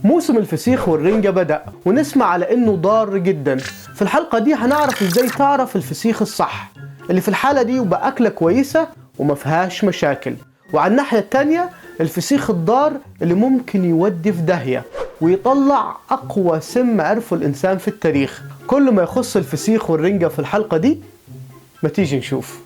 موسم الفسيخ والرنجة بدأ ونسمع على انه ضار جدا. في الحلقة دي هنعرف ازاي تعرف الفسيخ الصح اللي في الحالة دي يبقى أكلة كويسة وما فيهاش مشاكل، وعلى الناحية التانية الفسيخ الضار اللي ممكن يودي في داهية ويطلع أقوى سم عرفه الإنسان في التاريخ. كل ما يخص الفسيخ والرنجة في الحلقة دي، ما تيجي نشوف.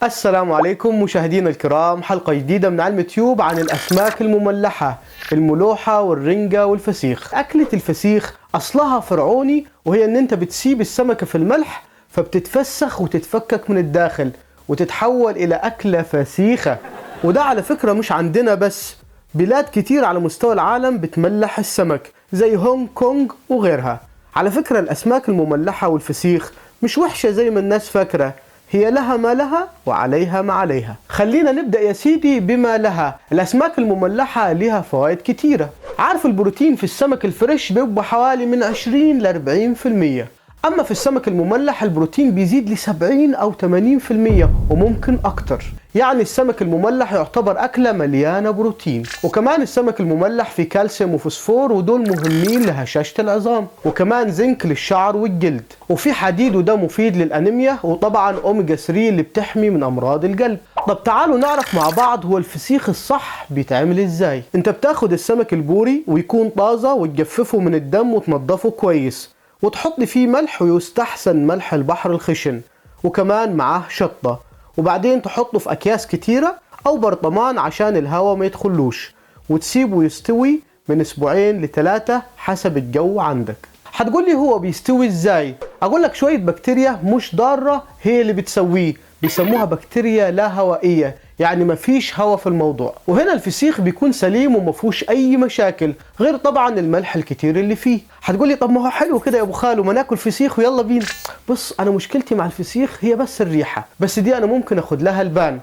السلام عليكم مشاهدينا الكرام، حلقة جديدة من علم تيوب عن الأسماك المملحة، الملوحة والرنجة والفسيخ. أكلة الفسيخ أصلها فرعوني، وهي أن أنت بتسيب السمكة في الملح فبتتفسخ وتتفكك من الداخل وتتحول إلى أكلة فسيخة. وده على فكرة مش عندنا بس، بلاد كتير على مستوى العالم بتملح السمك زي هونج كونج وغيرها. على فكرة الأسماك المملحة والفسيخ مش وحشة زي ما الناس فاكرة، هي لها ما لها وعليها ما عليها. خلينا نبدأ يا سيدي بما لها. الأسماك المملحة لها فوائد كتيرة. عارف البروتين في السمك الفريش بيبقى حوالي من 20 ل 40%، أما في السمك المملح البروتين بيزيد ل 70 أو 80% وممكن أكتر. يعني السمك المملح يعتبر أكلة مليانة بروتين. وكمان السمك المملح فيه كالسيوم وفوسفور، ودول مهمين لهشاشة العظام، وكمان زنك للشعر والجلد، وفي حديد وده مفيد للأنيميا، وطبعا أوميجا 3 اللي بتحمي من أمراض القلب. طب تعالوا نعرف مع بعض هو الفسيخ الصح بيتعمل ازاي. انت بتاخد السمك البوري ويكون طازة وتجففه من الدم وتنضفه كويس، وتحط فيه ملح ويستحسن ملح البحر الخشن، وكمان معاه شطة، وبعدين تحطه في أكياس كتيرة أو برطمان عشان الهواء ما يدخلوش، وتسيبه يستوي من أسبوعين ل3 حسب الجو عندك. هتقول لي هو بيستوي ازاي؟ أقول لك شوية بكتيريا مش ضارة هي اللي بتسويه، بيسموها بكتيريا لا هوائية، يعني مفيش هوا في الموضوع. وهنا الفسيخ بيكون سليم ومفهوش أي مشاكل، غير طبعا الملح الكتير اللي فيه. هتقولي طب ما هو حلو كده يا أبو خالو، ما ناكل فسيخ ويلا بينا. بص، أنا مشكلتي مع الفسيخ هي بس الريحة، بس دي أنا ممكن أخد لها البان.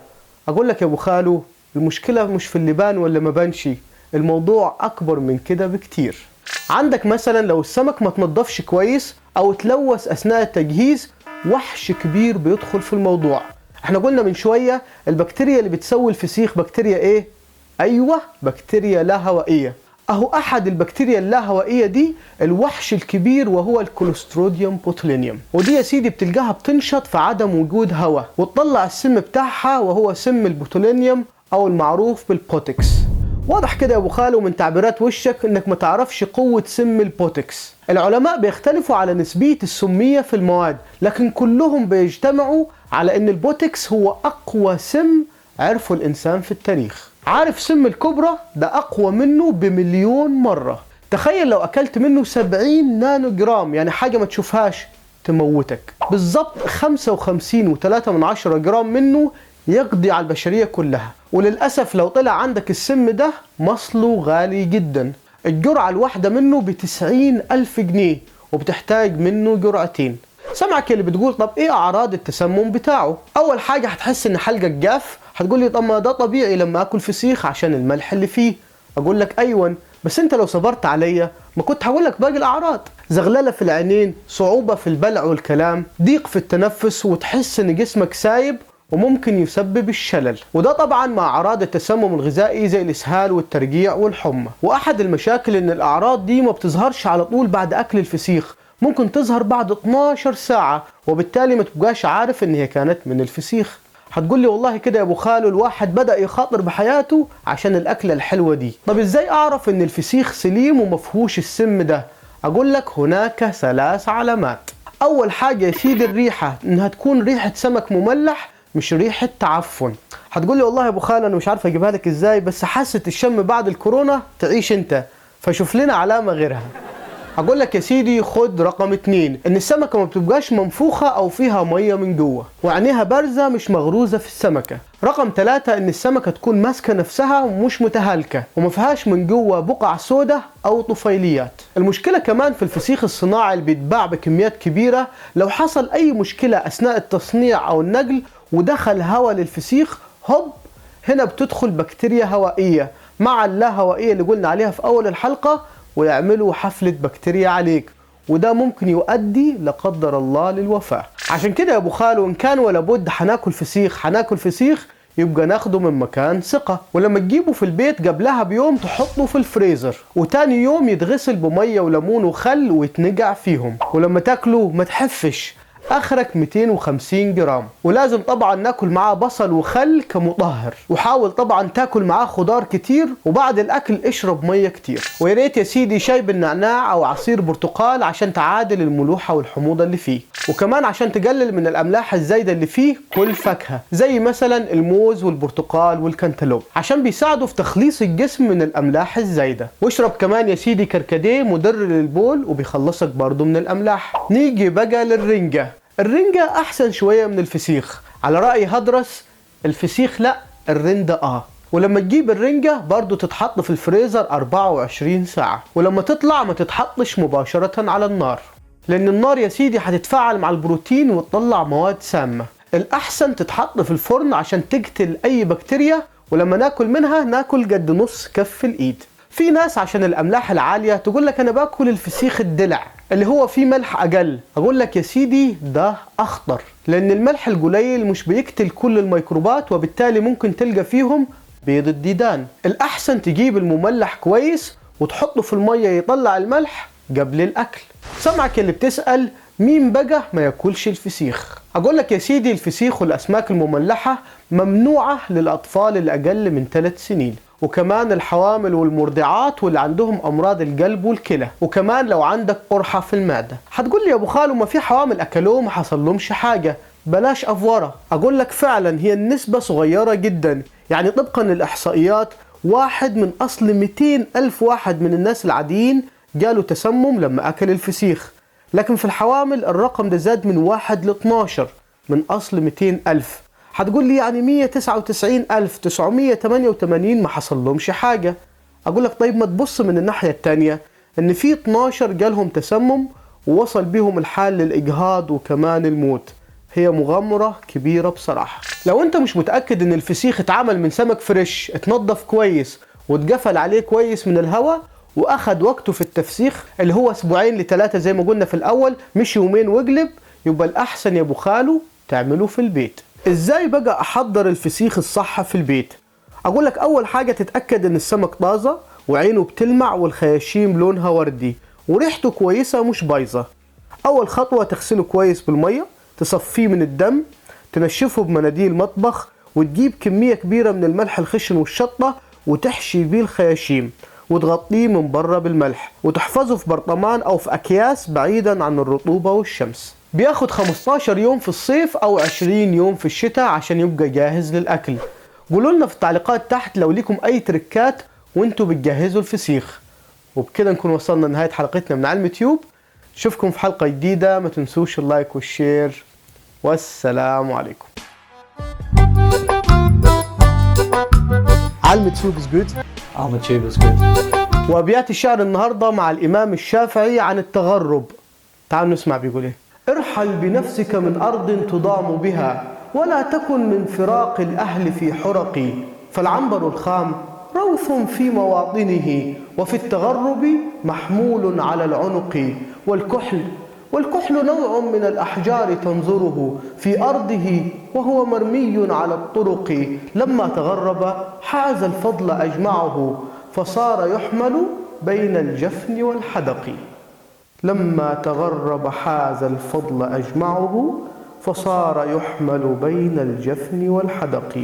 أقول لك يا أبو خالو، المشكلة مش في اللي بان ولا ما بانش، الموضوع أكبر من كده بكتير. عندك مثلا لو السمك ما تنضفش كويس أو تلوث أثناء التجهيز، وحش كبير بيدخل في الموضوع. احنا قلنا من شوية البكتيريا اللي بتسوي الفسيخ بكتيريا ايه؟ ايوه، بكتيريا لا هوائية. اهو احد البكتيريا اللاهوائية دي الوحش الكبير، وهو الكوليستروديوم بوتولينيوم. ودي يا سيدي بتلقاها بتنشط في عدم وجود هواء وتطلع السم بتاعها، وهو سم البوتولينيوم او المعروف بالبوتكس. واضح كده يا ابو خالو من تعبيرات وشك انك ما تعرفش قوة سم البوتكس. العلماء بيختلفوا على نسبية السمية في المواد، لكن كلهم بيجتمعوا على ان البوتكس هو اقوى سم عرفه الانسان في التاريخ. عارف سم الكبرى ده اقوى منه ب1,000,000 مرة. تخيل لو اكلت منه 70 نانو جرام، يعني حاجة ما تشوفهاش تموتك بالظبط. 55.3 جرام منه يقضي على البشرية كلها. وللأسف لو طلع عندك السم ده مصله غالي جدا. الجرعة الواحدة منه ب90,000 جنيه، وبتحتاج منه جرعتين. سمعك اللي بتقول طب ايه اعراض التسمم بتاعه؟ اول حاجة هتحس ان حلقك جاف. هتقول لي طب ما ده طبيعي لما اكل فسيخ عشان الملح اللي فيه. اقول لك ايوه، بس انت لو صبرت عليا ما كنت هقول لك باقي الاعراض. زغلله في العينين، صعوبة في البلع والكلام، ضيق في التنفس، وتحس ان جسمك سايب وممكن يسبب الشلل. وده طبعا مع اعراض التسمم الغذائي زي الاسهال والترجيع والحمى. واحد المشاكل ان الاعراض دي ما بتظهرش على طول بعد اكل الفسيخ، ممكن تظهر بعد 12 ساعة، وبالتالي ما تبقاش عارف ان هي كانت من الفسيخ. هتقول لي والله كده يا ابو خالو الواحد بدأ يخاطر بحياته عشان الاكلة الحلوة دي. طب ازاي اعرف ان الفسيخ سليم ومفهوش السم ده؟ اقول لك هناك 3 علامات. اول حاجة يا سيدي الريحة، انها تكون ريحة سمك مملح مش ريحة تعفن. هتقول لي والله يا ابو خالو انا مش عارف اجيبها لك ازاي، بس حاسة الشم بعد الكورونا تعيش انت، فشوف لنا علامة غيرها. اقول لك يا سيدي خد رقم 2، ان السمكة ما بتبقاش منفوخة او فيها مية من جوه، وعينيها بارزة مش مغروزة في السمكة. رقم 3، ان السمكة تكون ماسكة نفسها ومش متهالكة وما فيهاش من جوه بقع سودة او طفيليات. المشكلة كمان في الفسيخ الصناعي اللي بيتباع بكميات كبيرة، لو حصل اي مشكلة اثناء التصنيع او النقل ودخل هواء للفسيخ، هوب، هنا بتدخل بكتيريا هوائية مع اللا هوائية اللي قلنا عليها في اول الحلقة، ويعملوا حفلة بكتيريا عليك، وده ممكن يؤدي لا قدر الله للوفاة. عشان كده يا ابو خالو، ان كان ولا بد هناكل فسيخ يبقى ناخده من مكان ثقة. ولما تجيبه في البيت قبلها بيوم تحطه في الفريزر، وتاني يوم يتغسل بمية وليمون وخل ويتنقع فيهم. ولما تاكله ما تحفش، اخرك 250 جرام. ولازم طبعا ناكل معاه بصل وخل كمطهر. وحاول طبعا تاكل معاه خضار كتير، وبعد الاكل اشرب ميه كتير. ويا ريت يا سيدي شاي بالنعناع او عصير برتقال عشان تعادل الملوحه والحموضه اللي فيه. وكمان عشان تقلل من الاملاح الزايده اللي فيه، كل فاكهه زي مثلا الموز والبرتقال والكنتالوب عشان بيساعدوا في تخليص الجسم من الاملاح الزايده. واشرب كمان يا سيدي كركديه مضر للبول وبيخلصك برضه من الاملاح. نيجي بقى للرنجه. الرنجة أحسن شوية من الفسيخ على رأي هدرس. الفسيخ لأ، الرنجة ولما تجيب الرنجة برضو تتحط في الفريزر 24 ساعة. ولما تطلع ما تتحطش مباشرة على النار، لأن النار يا سيدي هتتفاعل مع البروتين وتطلع مواد سامة. الأحسن تتحط في الفرن عشان تقتل أي بكتيريا. ولما ناكل منها ناكل قد نص كف الإيد. في ناس عشان الأملاح العالية تقول لك أنا باكل الفسيخ الدلع اللي هو فيه ملح أقل. أقول لك يا سيدي ده أخطر، لأن الملح القليل مش بيقتل كل الميكروبات، وبالتالي ممكن تلقى فيهم بيض الديدان. الأحسن تجيب المملح كويس وتحطه في المية يطلع الملح قبل الأكل. سمعك اللي بتسأل مين بقى ما ياكلش الفسيخ؟ أقول لك يا سيدي الفسيخ والأسماك المملحة ممنوعة للأطفال اللي أقل من 3 سنين، وكمان الحوامل والمرضعات واللي عندهم امراض القلب والكلى، وكمان لو عندك قرحه في المعده. هتقول لي يا ابو خالو ما في حوامل اكلوه ما حصلهمش حاجه، بلاش افوره. اقول لك فعلا هي النسبه صغيره جدا. يعني طبقا للاحصائيات 1 من اصل 200 الف واحد من الناس العاديين جاله تسمم لما اكل الفسيخ. لكن في الحوامل الرقم ده زاد من 1 ل 12 من اصل 200 الف. هتقول لي يعني 199,988 ما حصل لهمش حاجة. أقول لك طيب ما تبص من الناحية التانية إن في 12 جالهم تسمم ووصل بيهم الحال للإجهاض وكمان الموت. هي مغامرة كبيرة بصراحة. لو أنت مش متأكد إن الفسيخ اتعمل من سمك فريش اتنضف كويس واتقفل عليه كويس من الهواء وأخد وقته في التفسيخ اللي هو 2 ل 3 زي ما قلنا في الأول، مش يومين واقلب، يبقى الأحسن يا أبو خالو تعمله في البيت. ازاي بقى احضر الفسيخ الصح في البيت؟ اقول لك اول حاجة تتأكد ان السمك طازة وعينه بتلمع والخياشيم لونها وردي وريحته كويسة مش بايظة. اول خطوة تغسله كويس بالمية، تصفيه من الدم، تنشفه بمناديل مطبخ، وتجيب كمية كبيرة من الملح الخشن والشطة وتحشي بيه الخياشيم وتغطيه من بره بالملح وتحفظه في برطمان او في اكياس بعيدا عن الرطوبة والشمس. بياخد 15 يوم في الصيف او 20 يوم في الشتاء عشان يبقى جاهز للاكل. قولوا لنا في التعليقات تحت لو ليكم اي تركات وانتوا بتجهزوا الفسيخ. وبكده نكون وصلنا لنهاية حلقتنا من علم تيوب. نشوفكم في حلقة جديدة، ما تنسوش اللايك والشير، والسلام عليكم. علم تيوب is good. علم تيوب is good. وابيات الشعر النهاردة مع الامام الشافعي عن التغرب. تعالوا نسمع بيقول ايه. ارحل بنفسك من أرض تضام بها، ولا تكن من فراق الأهل في حرق، فالعنبر الخام روث في مواطنه، وفي التغرب محمول على العنق، والكحل نوع من الأحجار تنظره في أرضه وهو مرمي على الطرق، لما تغرب حاز الفضل أجمعه، فصار يحمل بين الجفن والحدق. لما تغرب حاز الفضل أجمعه، فصار يحمل بين الجفن والحدق.